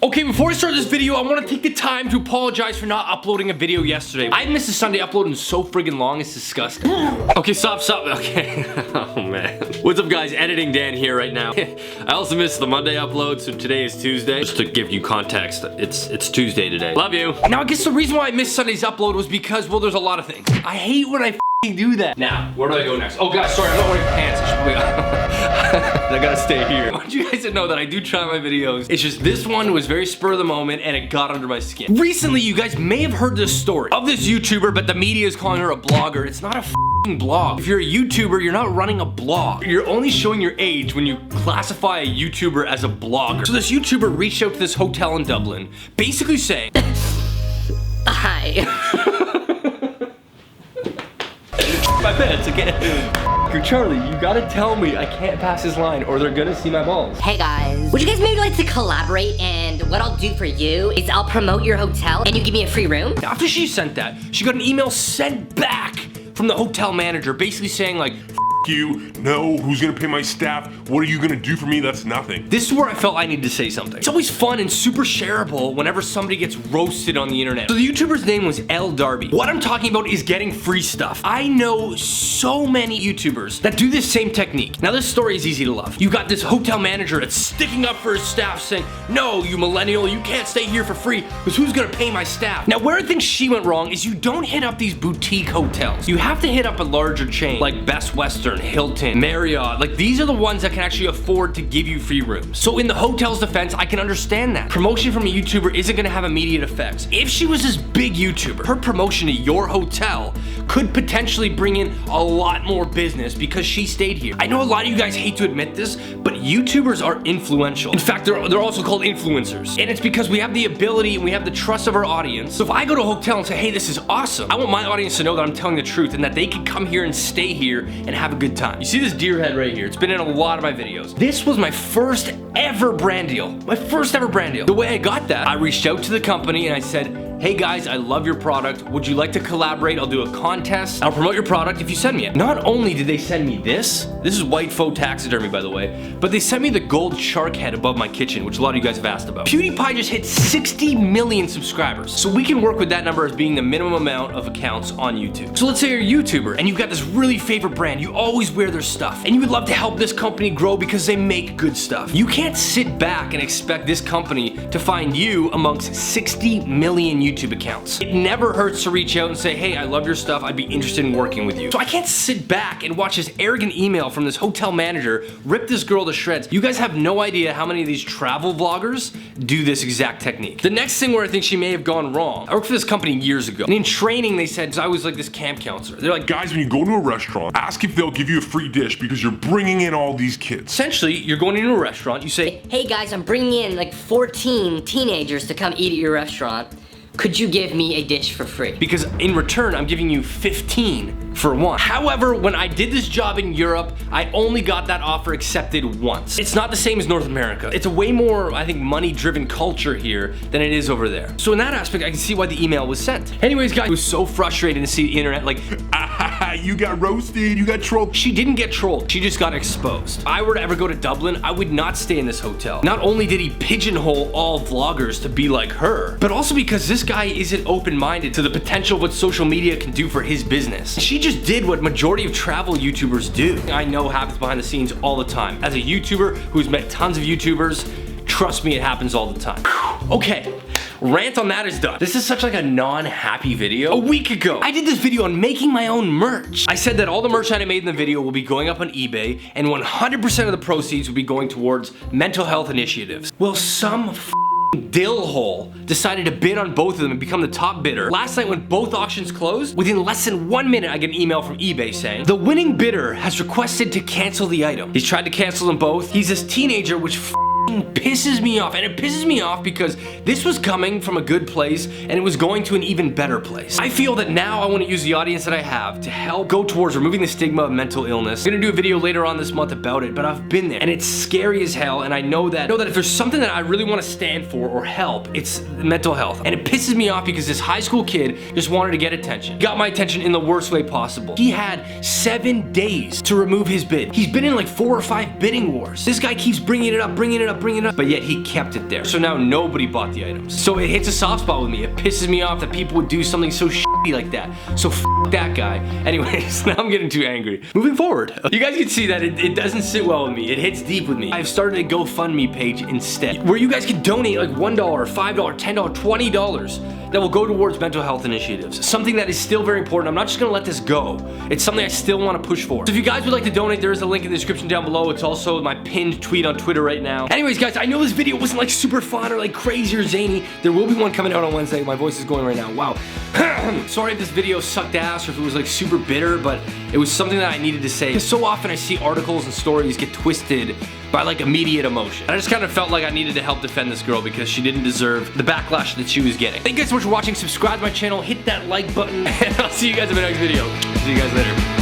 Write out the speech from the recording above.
Okay, before I start this video, I want to take the time to apologize for not uploading a video yesterday. I missed a Sunday uploading so friggin' long, it's disgusting. Okay, stop, okay. Oh man. What's up guys, Editing Dan here right now. I also missed the Monday upload, so today is Tuesday. Just to give you context, it's Tuesday today. Love you. Now I guess the reason why I missed Sunday's upload was because, well, there's a lot of things. I hate when I do that. Now, where do I go next? Oh guys, sorry, I'm not wearing pants. I gotta stay here. I want you guys to know that I do try my videos. It's just this one was very spur of the moment and it got under my skin. Recently, you guys may have heard this story of this YouTuber, but the media is calling her a blogger. It's not a blog. If you're a YouTuber, you're not running a blog. You're only showing your age when you classify a YouTuber as a blogger. So this YouTuber reached out to this hotel in Dublin, basically saying, hi. My pants again. Charlie, you gotta tell me I can't pass this line or they're gonna see my balls. Hey guys, would you guys maybe like to collaborate, and what I'll do for you is I'll promote your hotel and you give me a free room? After she sent that, she got an email sent back from the hotel manager basically saying like, you, no, who's gonna pay my staff? What are you gonna do for me? That's nothing. This is where I felt I needed to say something. It's always fun and super shareable whenever somebody gets roasted on the internet. So the YouTuber's name was Elle Darby. What I'm talking about is getting free stuff. I know so many YouTubers that do this same technique. Now this story is easy to love. You got this hotel manager that's sticking up for his staff saying, no, you millennial, you can't stay here for free because who's gonna pay my staff? Now where I think she went wrong is you don't hit up these boutique hotels. You have to hit up a larger chain like Best Western, Hilton, Marriott. Like these are the ones that can actually afford to give you free rooms. So in the hotel's defense, I can understand that. Promotion from a YouTuber isn't gonna have immediate effects. If she was this big YouTuber, her promotion to your hotel could potentially bring in a lot more business because she stayed here. I know a lot of you guys hate to admit this, but YouTubers are influential. In fact, they're also called influencers. And it's because we have the ability and we have the trust of our audience. So if I go to a hotel and say, hey, this is awesome, I want my audience to know that I'm telling the truth and that they can come here and stay here and have a good time. You see this deer head right here? It's been in a lot of my videos. This was my first ever brand deal. My first ever brand deal. The way I got that, I reached out to the company and I said, hey guys, I love your product. Would you like to collaborate? I'll do a contest. I'll promote your product if you send me it. Not only did they send me this is white faux taxidermy by the way, but they sent me the gold shark head above my kitchen, which a lot of you guys have asked about. PewDiePie just hit 60 million subscribers. So we can work with that number as being the minimum amount of accounts on YouTube. So let's say you're a YouTuber and you've got this really favorite brand. You always wear their stuff and you would love to help this company grow because they make good stuff. You can't sit back and expect this company to find you amongst 60 million YouTube accounts. It never hurts to reach out and say, hey, I love your stuff. I'd be interested in working with you. So I can't sit back and watch this arrogant email from this hotel manager rip this girl to shreds. You guys have no idea how many of these travel vloggers do this exact technique. The next thing where I think she may have gone wrong, I worked for this company years ago. And in training, they said, I was like this camp counselor. They're like, guys, when you go to a restaurant, ask if they'll give you a free dish because you're bringing in all these kids. Essentially, you're going into a restaurant, you say, hey guys, I'm bringing in like 14 teenagers to come eat at your restaurant. Could you give me a dish for free? Because in return, I'm giving you 15 for one. However, when I did this job in Europe, I only got that offer accepted once. It's not the same as North America. It's a way more, I think, money-driven culture here than it is over there. So in that aspect, I can see why the email was sent. Anyways, guys, it was so frustrating to see the internet like, you got roasted, you got trolled. She didn't get trolled, she just got exposed. If I were to ever go to Dublin, I would not stay in this hotel. Not only did he pigeonhole all vloggers to be like her, but also because this guy isn't open-minded to the potential of what social media can do for his business. She just did what majority of travel YouTubers do. I know happens behind the scenes all the time. As a YouTuber who's met tons of YouTubers, trust me, it happens all the time. Okay. Rant on that is done. This is such like a non-happy video. A week ago, I did this video on making my own merch. I said that all the merch that I made in the video will be going up on eBay and 100% of the proceeds will be going towards mental health initiatives. Well, some dillhole decided to bid on both of them and become the top bidder. Last night when both auctions closed, within less than 1 minute I get an email from eBay saying, the winning bidder has requested to cancel the item. He's tried to cancel them both. He's this teenager which pisses me off, and it pisses me off because this was coming from a good place and it was going to an even better place. I feel that now I want to use the audience that I have to help go towards removing the stigma of mental illness. I'm gonna do a video later on this month about it, but I've been there and it's scary as hell, and I know that if there's something that I really want to stand for or help, it's mental health. And it pisses me off because this high school kid just wanted to get attention. He got my attention in the worst way possible. He had 7 days to remove his bid. He's been in like 4 or 5 bidding wars. This guy keeps bringing it up, not bring it up, but yet he kept it there. So now nobody bought the items. So it hits a soft spot with me. It pisses me off that people would do something so shitty like that. So f that guy. Anyways, now I'm getting too angry. Moving forward, you guys can see that it doesn't sit well with me. It hits deep with me. I've started a GoFundMe page instead, where you guys can donate like $1, $5, $10, $20 that will go towards mental health initiatives. Something that is still very important. I'm not just gonna let this go. It's something I still wanna push for. So if you guys would like to donate, there is a link in the description down below. It's also my pinned tweet on Twitter right now. Anyways, guys, I know this video wasn't like super fun or like crazy or zany. There will be one coming out on Wednesday. My voice is going right now. Wow. Sorry if this video sucked ass or if it was like super bitter, but it was something that I needed to say. Because so often I see articles and stories get twisted by like immediate emotion. I just kind of felt like I needed to help defend this girl because she didn't deserve the backlash that she was getting. Thank you guys so much for watching. Subscribe to my channel, hit that like button, and I'll see you guys in my next video. See you guys later.